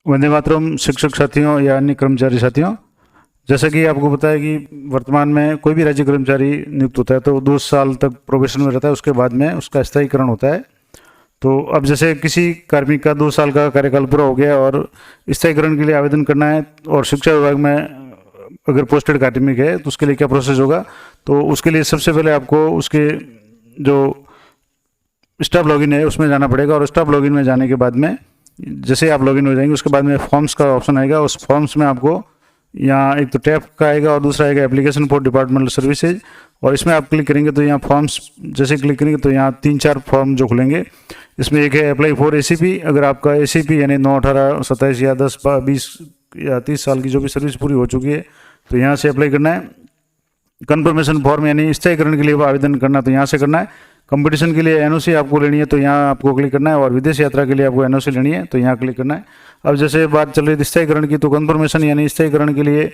वंदे मातरम शिक्षक साथियों या अन्य कर्मचारी साथियों, जैसा कि आपको पता है कि वर्तमान में कोई भी राज्य कर्मचारी नियुक्त होता है तो 2 साल तक प्रोबेशन में रहता है, उसके बाद में उसका स्थायीकरण होता है। तो अब जैसे किसी कार्मिक का 2 साल का कार्यकाल पूरा हो गया और स्थायीकरण के लिए आवेदन करना है और शिक्षा विभाग में अगर पोस्टेड कार्मिक है तो उसके लिए क्या प्रोसेस होगा, तो उसके लिए सबसे पहले आपको उसके जो स्टाफ लॉगिन है उसमें जाना पड़ेगा। और स्टाफ लॉगिन में जाने के बाद में जैसे आप लॉगिन हो जाएंगे उसके बाद में फॉर्म्स का ऑप्शन आएगा। उस फॉर्म्स में आपको यहाँ एक तो टैब का आएगा और दूसरा आएगा एप्लीकेशन फॉर डिपार्टमेंटल सर्विसेज। और इसमें आप क्लिक करेंगे तो यहाँ फॉर्म्स जैसे क्लिक करेंगे तो यहाँ 3-4 फॉर्म जो खुलेंगे। इसमें एक है अप्लाई फॉर एसीपी। अगर आपका एसीपी यानी 9, 18, 27 या 10, 20 या 30 साल की जो भी सर्विस पूरी हो चुकी है तो यहाँ से अप्लाई करना है। कन्फर्मेशन फॉर्म यानी स्थायीकरण के लिए वो आवेदन करना तो यहाँ से करना है। कंपटीशन के लिए एनओसी आपको लेनी है तो यहाँ आपको क्लिक करना है। और विदेश यात्रा के लिए आपको एनओसी लेनी है तो यहाँ क्लिक करना है। अब जैसे बात चल रही थी स्थायीकरण की, तो कन्फर्मेशन यानी स्थायीकरण के लिए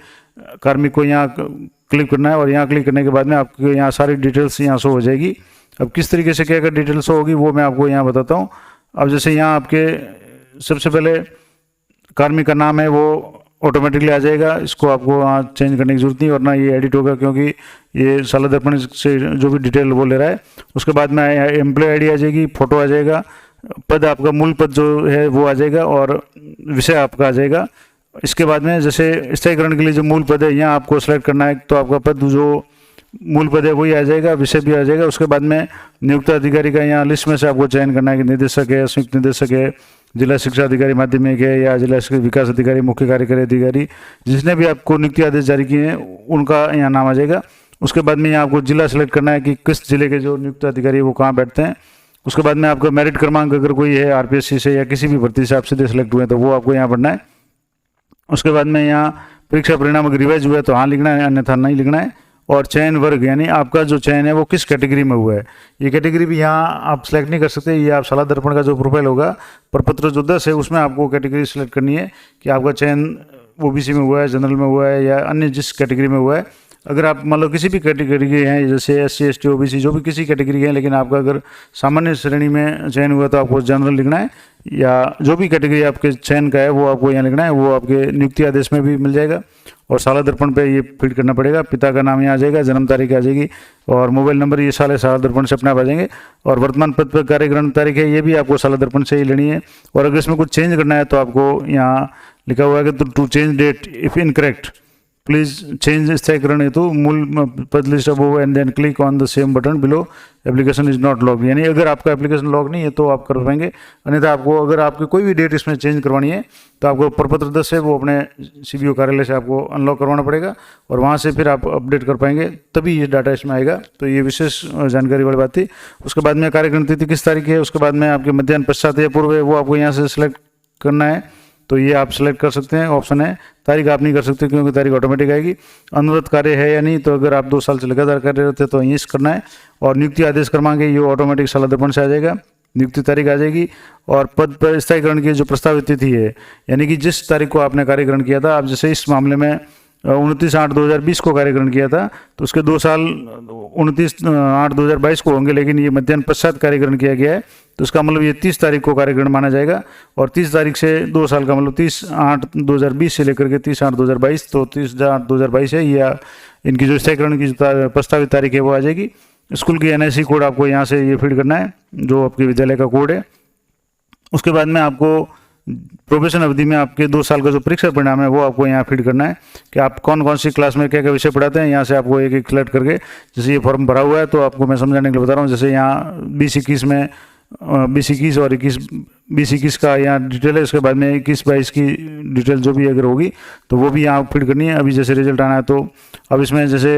कार्मिक को यहाँ क्लिक करना है। और यहाँ क्लिक करने के बाद में आपको यहाँ सारी डिटेल्स यहाँ शो हो जाएगी। अब किस तरीके से क्या क्या डिटेल्स शो होगी वो मैं आपको यहाँ बताता हूँ। अब जैसे यहाँ आपके सबसे पहले कार्मिक का नाम है वो ऑटोमेटिकली आ जाएगा, इसको आपको वहाँ चेंज करने की जरूरत नहीं और ना ये एडिट होगा क्योंकि ये साला दर्पण से जो भी डिटेल वो ले रहा है। उसके बाद में एम्प्लॉय आईडी आ जाएगी, फोटो आ जाएगा, पद आपका मूल पद जो है वो आ जाएगा और विषय आपका आ जाएगा। इसके बाद में जैसे स्थायीकरण के लिए जो मूल पद है यहाँ आपको सेलेक्ट करना है तो आपका पद जो मूल पद है वही आ जाएगा, विषय भी आ जाएगा। उसके बाद में नियुक्त अधिकारी का यहाँ लिस्ट में से आपको चयन करना है कि निदेशक है, संयुक्त निदेशक है, जिला शिक्षा अधिकारी माध्यमिक है या जिला विकास अधिकारी, मुख्य कार्यकारी अधिकारी, जिसने भी आपको नियुक्ति आदेश जारी किए हैं उनका यहाँ नाम आ जाएगा। उसके बाद में यहाँ आपको जिला सेलेक्ट करना है कि किस जिले के जो नियुक्त अधिकारी है वो कहाँ बैठते हैं। उसके बाद में आपका मेरिट क्रमांक अगर कोई है आरपीएससी से या किसी भी भर्ती से आप सीधे सेलेक्ट हुए तो वो आपको यहाँ पढ़ना है। उसके बाद में यहाँ परीक्षा परिणाम अगर रिवाइज हुआ है तो हाँ लिखना है, अन्यथा नहीं लिखना है। और चयन वर्ग यानी आपका जो चयन है वो किस कैटेगरी में हुआ है, ये कैटेगरी भी यहाँ आप सेलेक्ट नहीं कर सकते। ये आप साला दर्पण का जो प्रोफाइल होगा प्रपत्र जो 10 है उसमें आपको कैटेगरी सेलेक्ट करनी है कि आपका चयन ओबीसी में हुआ है, जनरल में हुआ है या अन्य जिस कैटेगरी में हुआ है। अगर आप मान लो किसी भी कैटेगरी के हैं जैसे एससी, एसटी, ओबीसी जो भी किसी कैटेगरी के हैं, लेकिन आपका अगर सामान्य श्रेणी में चयन हुआ तो आपको जनरल लिखना है या जो भी कैटेगरी आपके चयन का है वो आपको यहाँ लिखना है। वो आपके नियुक्ति आदेश में भी मिल जाएगा और साला दर्पण पे ये फिट करना पड़ेगा। पिता का नाम यहाँ आ जाएगा, जन्म तारीख आ जाएगी और मोबाइल नंबर ये साला दर्पण से अपने आप आ जाएंगे। और वर्तमान पद पर कार्यग्रहण तारीख है ये भी आपको साला दर्पण से ही लेनी है। और अगर इसमें कुछ चेंज करना है तो आपको यहाँ लिखा हुआ है कि to change date if incorrect please change स्थायीकरण हेतु मूल पद list above and then click on the same button below application is not logged. यानी अगर आपका एप्लीकेशन लॉग नहीं है तो आप कर पाएंगे, अन्यथा आपको अगर आपकी कोई भी डेट इसमें चेंज करवानी है तो आपको प्रपत्र 10 है वो अपने सीबीओ कार्यालय से आपको अनलॉक करवाना पड़ेगा और वहाँ से फिर आप अपडेट कर पाएंगे तभी ये डाटा इसमें आएगा। तो ये विशेष जानकारी वाली बात थी। उसके बाद में कार्यक्रम तिथि किस तारीख है, उसके बाद में आपके मध्याह्न पश्चात या पूर्व है वो आपको यहाँ से सिलेक्ट करना है तो ये आप सेलेक्ट कर सकते हैं, ऑप्शन है। तारीख आप नहीं कर सकते क्योंकि तारीख ऑटोमेटिक आएगी। अनुरत कार्य है या नहीं, तो अगर आप 2 साल से लगातार कार्यरत है तो यही करना है। और नियुक्ति आदेश क्रमांक है ये ऑटोमेटिक साला दर्पण से आ जाएगा, नियुक्ति तारीख आ जाएगी। और पद पर स्थायीकरण की जो प्रस्तावित तिथि है यानी कि जिस तारीख को आपने कार्यग्रहण किया था, आप जैसे इस मामले में 29/8/2020 को कार्यग्रहण किया था तो उसके 2 साल 29/8/2022 को होंगे, लेकिन ये मध्याह्न पश्चात कार्यग्रहण किया गया है तो इसका मतलब ये 30 तारीख को कार्यग्रहण माना जाएगा। और 30 तारीख से 2 साल का मतलब 30/8/2020 से लेकर के 30/8/2022, तो 30/8/2022 है या इनकी जो स्थायीकरण की प्रस्तावित तारीख है वो आ जाएगी। स्कूल की एनआईसी कोड आपको यहाँ से ये फीड करना है जो आपके विद्यालय का कोड है। उसके बाद में आपको प्रोबेशन अवधि में आपके 2 साल का जो परीक्षा परिणाम है वो आपको यहाँ फीड करना है कि आप कौन कौन सी क्लास में क्या क्या विषय पढ़ाते हैं। यहाँ से आपको एक एक सिलेक्ट करके, जैसे ये फॉर्म भरा हुआ है तो आपको मैं समझाने के लिए बता रहा हूँ। जैसे यहाँ 20-21 में 20-21 और 20-21 का यहाँ डिटेल है। उसके बाद में 21-22 की डिटेल जो भी अगर होगी तो वो भी यहाँ फीड करनी है। अभी जैसे रिजल्ट आना है तो अब इसमें जैसे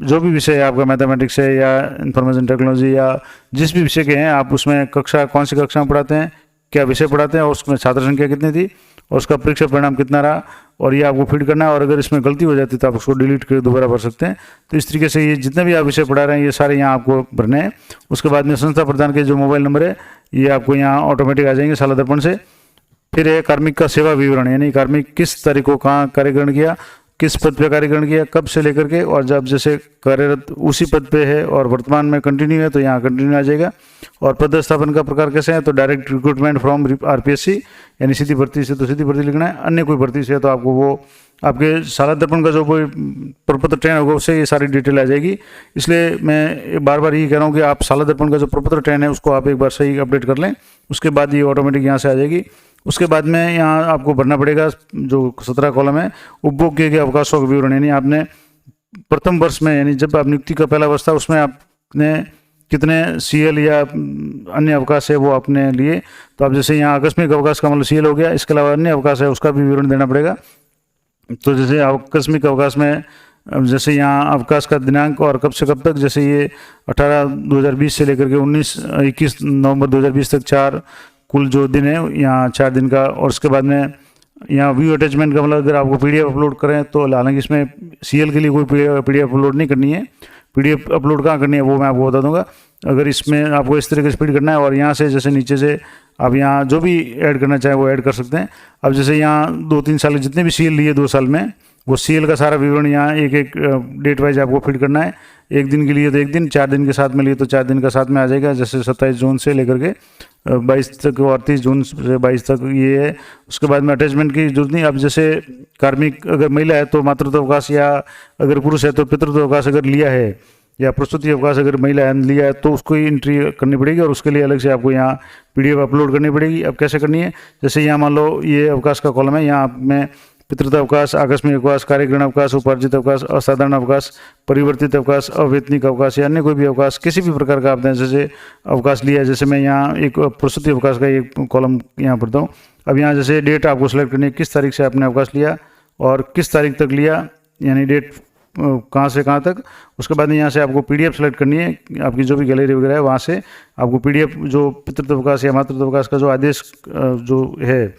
जो भी विषय है आपका मैथमेटिक्स है या इंफॉर्मेशन टेक्नोलॉजी या जिस भी विषय के हैं आप उसमें कक्षा कौन सी कक्षा में पढ़ाते हैं, क्या विषय पढ़ाते हैं और उसमें छात्र संख्या कितनी थी और उसका परीक्षा परिणाम कितना रहा और ये आपको फीड करना है। और अगर इसमें गलती हो जाती है तो आप उसको डिलीट करके दोबारा भर सकते हैं। तो इस तरीके से ये जितने भी आप विषय पढ़ा रहे हैं ये सारे यहाँ आपको भरने हैं। उसके बाद में संस्था प्रधान के जो मोबाइल नंबर है ये आपको यहाँ ऑटोमेटिक आ जाएंगे साला दर्पण से। फिर है कार्मिक का सेवा विवरण यानी कार्मिक किस तारीख को कहाँ कार्यग्रहण किया, किस पद पे कार्यकरण किया, कब से लेकर के, और जब जैसे कार्यरत उसी पद पे है और वर्तमान में कंटिन्यू है तो यहाँ कंटिन्यू आ जाएगा। और पदस्थापन का प्रकार कैसे है, तो डायरेक्ट रिक्रूटमेंट फ्रॉम आरपीएससी, यानी सीधी भर्ती से तो सीधी भर्ती लिखना है, अन्य कोई भर्ती से है तो आपको वो आपके साला दर्पण का जो कोई प्रपत्र ट्रेन होगा उससे ये सारी डिटेल आ जाएगी। इसलिए मैं बार बार यही कह रहा हूँ कि आप साला दर्पण का जो प्रपत्र ट्रेन है उसको आप एक बार सही अपडेट कर लें, उसके बाद ये ऑटोमेटिक यहाँ से आ जाएगी। उसके बाद में यहाँ आपको भरना पड़ेगा जो 17 कॉलम है, उपभोग किए गए अवकाशों का विवरण, यानी आपने प्रथम वर्ष में, यानी जब आप नियुक्ति का पहला वर्ष था उसमें आपने कितने सीएल या अन्य अवकाश है वो आपने लिए। तो आप जैसे यहाँ आकस्मिक अवकाश का मतलब सीएल हो गया, इसके अलावा अन्य अवकाश है उसका भी विवरण देना पड़ेगा। तो जैसे आकस्मिक अवकाश में जैसे यहाँ अवकाश का दिनांक और कब से कब तक, जैसे ये 18/2020 से लेकर के 21 नवंबर 2020 तक 4 कुल जो दिन है यहाँ 4 दिन का। और उसके बाद में यहाँ व्यू अटैचमेंट का मतलब अगर आपको पीडीएफ अपलोड करें तो, हालांकि इसमें सीएल के लिए कोई पीडीएफ अपलोड नहीं करनी है, पीडीएफ अपलोड कहाँ करनी है वो मैं आपको बता दूंगा। अगर इसमें आपको इस तरीके से फीड करना है और यहाँ से जैसे नीचे से आप यहाँ जो भी ऐड करना चाहें वो ऐड कर सकते हैं। अब जैसे यहाँ 2-3 साल के जितने भी सीएल लिए 2 साल में, वो सीएल का सारा विवरण यहाँ एक एक डेट वाइज आपको फीड करना है। 1 दिन के लिए तो 1 दिन, 4 दिन के साथ में लिए तो 4 दिन का साथ में आ जाएगा, जैसे 27 जून से लेकर के 22 तक और 30 जून से 22 तक ये है। उसके बाद में अटैचमेंट की जरूरत नहीं। अब जैसे कार्मिक अगर महिला है तो मातृत्व अवकाश, या अगर पुरुष है तो पितृत्व अवकाश अगर लिया है, या प्रसूति अवकाश अगर महिला ने लिया है तो उसको ही एंट्री करनी पड़ेगी, और उसके लिए अलग से आपको यहाँ पीडीएफ अपलोड करनी पड़ेगी। अब कैसे करनी है, जैसे यहाँ मान लो ये अवकाश का कॉलम है, यहाँ में पितृत्व अवकाश, आकस्मिक अवकाश, कार्यग्रहण अवकाश, उपार्जित अवकाश, असाधारण अवकाश, परिवर्तित अवकाश, अवेतनिक अवकाश या अन्य कोई भी अवकाश, किसी भी प्रकार का आपने जैसे अवकाश लिया है। जैसे मैं यहाँ एक प्रसूति अवकाश का एक कॉलम यहाँ पढ़ता हूँ। अब यहाँ जैसे डेट आपको सेलेक्ट करनी है, किस तारीख से आपने अवकाश लिया और किस तारीख तक लिया, यानी डेट कहाँ से कहाँ तक। उसके बाद में यहाँ से आपको पीडीएफ सेलेक्ट करनी है, आपकी जो भी गैलरी वगैरह है वहाँ से आपको पीडीएफ जो पितृत्व अवकाश या मातृत्व अवकाश का जो आदेश जो है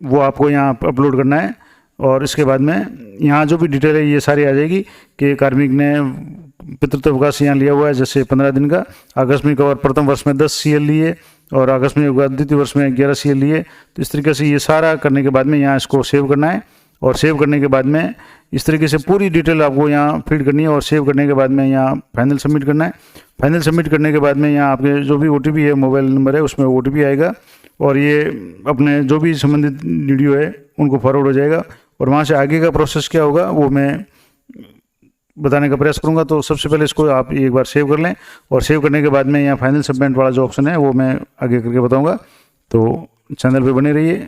वो आपको यहाँ अपलोड करना है। और इसके बाद में यहाँ जो भी डिटेल है ये सारी आ जाएगी कि कार्मिक ने पितृत्व अवकाश यहाँ लिया हुआ है जैसे 15 दिन का, आकस्मिक और प्रथम वर्ष में 10 सीएल लिए, और आकस्मिक अवकाश द्वितीय वर्ष में 11 सीएल लिए। तो इस तरीके से ये सारा करने के बाद में यहाँ इसको सेव करना है, और सेव करने के बाद में इस तरीके से पूरी डिटेल आपको यहाँ फीड करनी है, और सेव करने के बाद में यहाँ फाइनल सबमिट करना है। फाइनल सबमिट करने के बाद में यहाँ आपके जो भी ओटीपी है, मोबाइल नंबर है, उसमें ओटीपी आएगा, और ये अपने जो भी संबंधित वीडियो है उनको फॉरवर्ड हो जाएगा। और वहाँ से आगे का प्रोसेस क्या होगा वो मैं बताने का प्रयास करूँगा। तो सबसे पहले इसको आप एक बार सेव कर लें, और सेव करने के बाद में यहाँ फाइनल सबमिट वाला जो ऑप्शन है वो मैं आगे करके बताऊँगा। तो चैनल पे बने रहिए,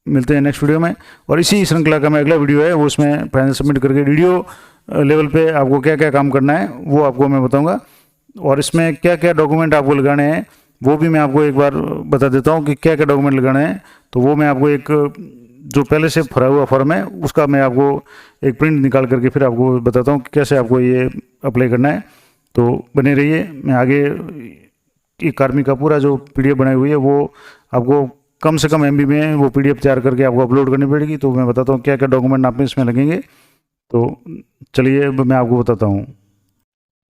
मिलते हैं नेक्स्ट वीडियो में। और इसी श्रृंखला का मैं अगला वीडियो है वो उसमें फाइनल सबमिट करके वीडियो लेवल पे आपको क्या क्या काम करना है वो आपको मैं बताऊंगा, और इसमें क्या क्या डॉक्यूमेंट आपको लगाने हैं वो भी मैं आपको एक बार बता देता हूं कि क्या क्या डॉक्यूमेंट लगाने हैं। तो वो मैं आपको एक जो पहले से भरा हुआ फॉर्म है उसका मैं आपको एक प्रिंट निकाल करके फिर आपको बताता हूँ कि कैसे आपको ये अप्लाई करना है। तो बने रहिए, मैं आगे ये कार्मिक का पूरा जो पीडीएफ बनाई हुई है वो आपको कम से कम एमबी में वो पीडीएफ तैयार करके आपको अपलोड करनी पड़ेगी। तो मैं बताता हूँ क्या क्या डॉक्यूमेंट आप इसमें लगेंगे। तो चलिए मैं आपको बताता हूँ।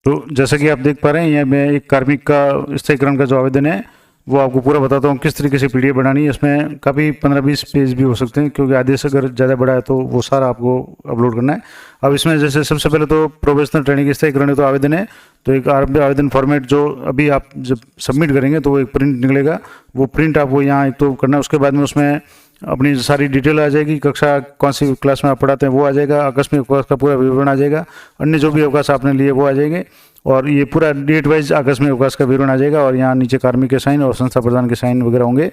तो जैसा कि आप देख पा रहे हैं यहाँ मैं एक कार्मिक का स्थायीकरण का जो आवेदन है वो आपको पूरा बताता हूँ किस तरीके से पीडीएफ बनानी है। इसमें काफ़ी 15-20 पेज भी हो सकते हैं, क्योंकि आदेश अगर ज़्यादा बड़ा है तो वो सारा आपको अपलोड करना है। अब इसमें जैसे सबसे पहले तो प्रोफेशनल ट्रेनिंग स्थायीकरण तो आवेदन है, तो एक आवेदन फॉर्मेट जो अभी आप जब सबमिट करेंगे तो वो एक प्रिंट निकलेगा, वो प्रिंट आपको यहाँ एक तो करना है। उसके बाद में उसमें अपनी सारी डिटेल आ जाएगी, कक्षा कौन सी क्लास में आप पढ़ाते हैं वो आ जाएगा, आकस्मिक अवकाश का पूरा विवरण आ जाएगा, अन्य जो भी अवकाश आपने लिए वो आ जाएंगे, और ये पूरा डेट वाइज आकस्मिक अवकाश का विवरण आ जाएगा, और यहाँ नीचे कार्मिक के साइन और संस्था प्रधान के साइन वगैरह होंगे।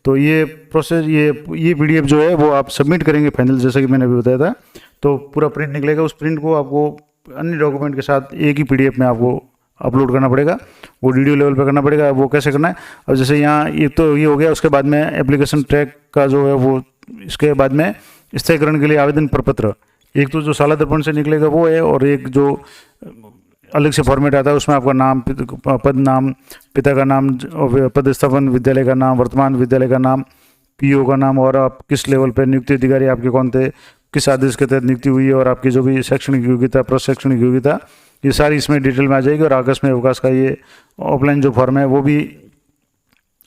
तो ये प्रोसेस ये पीडीएफ जो है वो आप सबमिट करेंगे फाइनल, जैसा कि मैंने अभी बताया था। तो पूरा प्रिंट निकलेगा, उस प्रिंट को आपको अन्य डॉक्यूमेंट के साथ एक ही पीडीएफ में आपको अपलोड करना पड़ेगा, वो वीडियो लेवल पे करना पड़ेगा। वो कैसे करना है, अब जैसे यहाँ ये तो ये हो गया। उसके बाद में एप्लीकेशन ट्रैक का जो है वो, इसके बाद में स्थायीकरण के लिए आवेदन प्रपत्र, एक तो जो साला दर्पण से निकलेगा वो है, और एक जो अलग से फॉर्मेट आता है उसमें आपका नाम, पद नाम, पिता का नाम, पदस्थापन, विद्यालय का नाम, वर्तमान विद्यालय का नाम, पीओ का नाम, और आप किस लेवल पर नियुक्ति अधिकारी आपके कौन थे, किस आदेश के तहत नियुक्ति हुई है, और आपकी जो भी शैक्षणिक योग्यता, प्रशैक्षणिक योग्यता, ये सारी इसमें डिटेल में आ जाएगी। और आकस्मिक अवकाश का ये ऑफलाइन जो फॉर्म है वो भी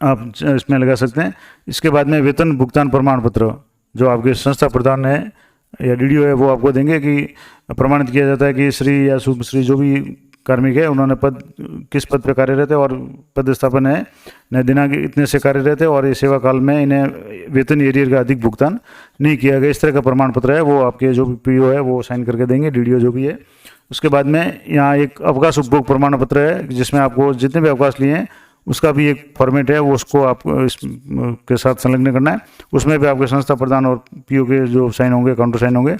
आप इसमें लगा सकते हैं। इसके बाद में वेतन भुगतान प्रमाण पत्र जो आपके संस्था प्रधान है या डीडीओ है वो आपको देंगे कि प्रमाणित किया जाता है कि श्री या शुभश्री जो भी कार्मिक है उन्होंने किस पद पे कार्यरत है और पदस्थापन है, नए दिनांक इतने से कार्यरत है और ये सेवा काल में इन्हें वेतन एरियर का अधिक भुगतान नहीं किया गया, इस तरह का प्रमाण पत्र है वो आपके जो भी पीओ है वो साइन करके देंगे, डीडीओ जो भी है। उसके बाद में यहाँ एक अवकाश उपभोग प्रमाण पत्र है जिसमें आपको जितने भी अवकाश लिए हैं उसका भी एक फॉर्मेट है, वो उसको आप के साथ संलग्न करना है। उसमें भी आपके संस्था प्रधान और पीओ के जो साइन होंगे, काउंटर साइन होंगे।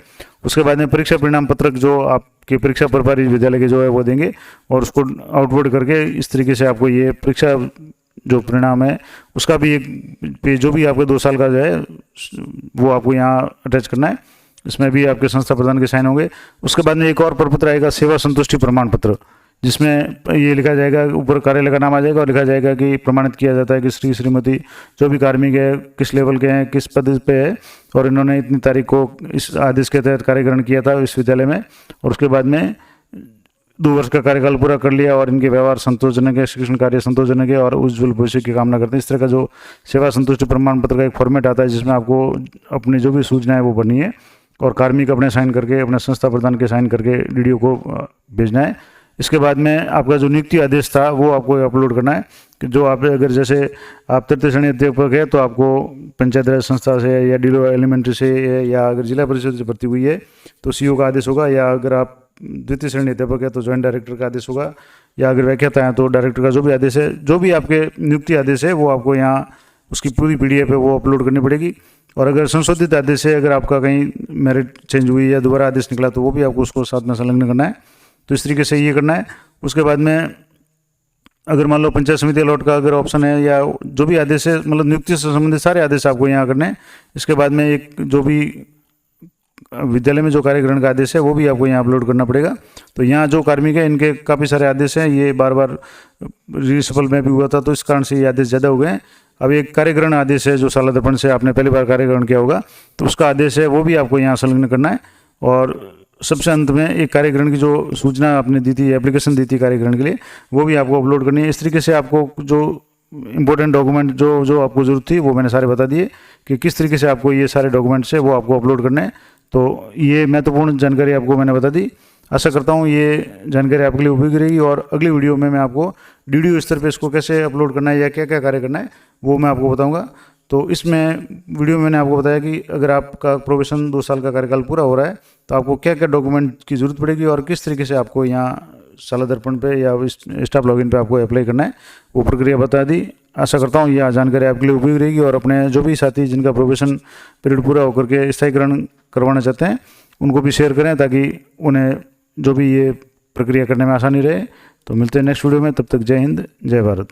उसके बाद में परीक्षा परिणाम पत्रक जो आपके परीक्षा प्रभारी विद्यालय के जो है वो देंगे और उसको आउटपुट करके इस तरीके से आपको ये परीक्षा जो परिणाम है उसका भी एक जो भी आपके 2 साल का जो है वो आपको यहाँ अटैच करना है। इसमें भी आपके संस्था प्रधान के साइन होंगे। उसके बाद में एक और प्रपत्र आएगा, सेवा संतुष्टि प्रमाण पत्र, जिसमें ये लिखा जाएगा, ऊपर कार्यालय का नाम आ जाएगा और लिखा जाएगा कि प्रमाणित किया जाता है कि श्री श्रीमती जो भी कार्मिक है किस लेवल के हैं, किस पद पे है और इन्होंने इतनी तारीख को इस आदेश के तहत कार्य ग्रहण किया था इस विद्यालय में और उसके बाद में 2 वर्ष का कार्यकाल पूरा कर लिया और इनके व्यवहार संतोषजनक है, शिक्षण कार्य संतोषजनक है और उज्ज्वल भविष्य की कामना करते हैं। इस तरह का जो सेवा संतुष्टि प्रमाण पत्र का एक फॉर्मेट आता है जिसमें आपको अपनी जो भी सूचना है वो भरनी है और कार्मिक अपने साइन करके, अपने संस्था प्रधान के साइन करके डीडीओ को भेजना है। इसके बाद में आपका जो नियुक्ति आदेश था वो आपको अपलोड करना है कि जो आप अगर जैसे आप तृतीय श्रेणी अध्यापक है तो आपको पंचायत राज संस्था से या डीडीओ एलिमेंट्री से या अगर जिला परिषद से भर्ती हुई है तो सीओ का आदेश होगा, या अगर आप द्वितीय श्रेणी अध्यापक है तो ज्वाइंट डायरेक्टर का आदेश होगा, या अगर व्याख्याता है तो डायरेक्टर का जो भी आदेश है, जो भी आपके नियुक्ति आदेश है वो आपको यहाँ उसकी पूरी PDF है वो अपलोड करनी पड़ेगी। और अगर संशोधित आदेश है, अगर आपका कहीं मेरिट चेंज हुई या दोबारा आदेश निकला तो वो भी आपको उसको साथ में संलग्न करना है। तो इस तरीके से ये करना है। उसके बाद में अगर मान लो पंचायत समिति अलॉट का अगर ऑप्शन है या जो भी आदेश है, मतलब नियुक्ति से संबंधित सारे आदेश आपको यहाँ करने हैं। इसके बाद में एक जो भी विद्यालय में जो कार्य ग्रहण का आदेश है वो भी आपको यहाँ अपलोड करना पड़ेगा। तो यहाँ जो कार्मिक है इनके काफ़ी सारे आदेश हैं, ये बार बार रिसफल में भी हुआ था तो इस कारण से ये आदेश ज़्यादा हो गए हैं। अब एक कार्यग्रहण आदेश है जो शाला दर्पण से आपने पहली बार कार्यग्रहण किया होगा तो उसका आदेश है वो भी आपको यहाँ संलग्न करना है। और सबसे अंत में एक कार्यग्रहण की जो सूचना आपने दी थी, एप्लीकेशन दी थी कार्यग्रहण के लिए, वो भी आपको अपलोड करनी है। इस तरीके से आपको जो इंपॉर्टेंट डॉक्यूमेंट जो आपको जरूरत थी वो मैंने सारे बता दिए कि किस तरीके से आपको ये सारे डॉक्यूमेंट्स है वो आपको अपलोड करने हैं। तो ये महत्वपूर्ण जानकारी आपको मैंने बता दी। आशा करता हूँ ये जानकारी आपके लिए उपयोगी रहेगी और अगली वीडियो में मैं आपको डीडीओ स्तर पे इसको कैसे अपलोड करना है या क्या क्या कार्य करना है वो मैं आपको बताऊँगा। तो इसमें वीडियो में मैंने आपको बताया कि अगर आपका प्रोबेशन 2 साल का कार्यकाल पूरा हो रहा है तो आपको क्या क्या डॉक्यूमेंट की ज़रूरत पड़ेगी और किस तरीके से आपको यहाँ शाला दर्पण पे या स्टाफ लॉगिन पे आपको अप्लाई करना है वो प्रक्रिया बता दी। आशा करता हूँ यह जानकारी आपके लिए उपयोगी रहेगी और अपने जो भी साथी जिनका प्रोबेशन पीरियड पूरा होकर के स्थायीकरण करवाना चाहते हैं उनको भी शेयर करें ताकि उन्हें जो भी ये प्रक्रिया करने में आसानी रहे। तो मिलते हैं नेक्स्ट वीडियो में, तब तक जय हिंद, जय भारत।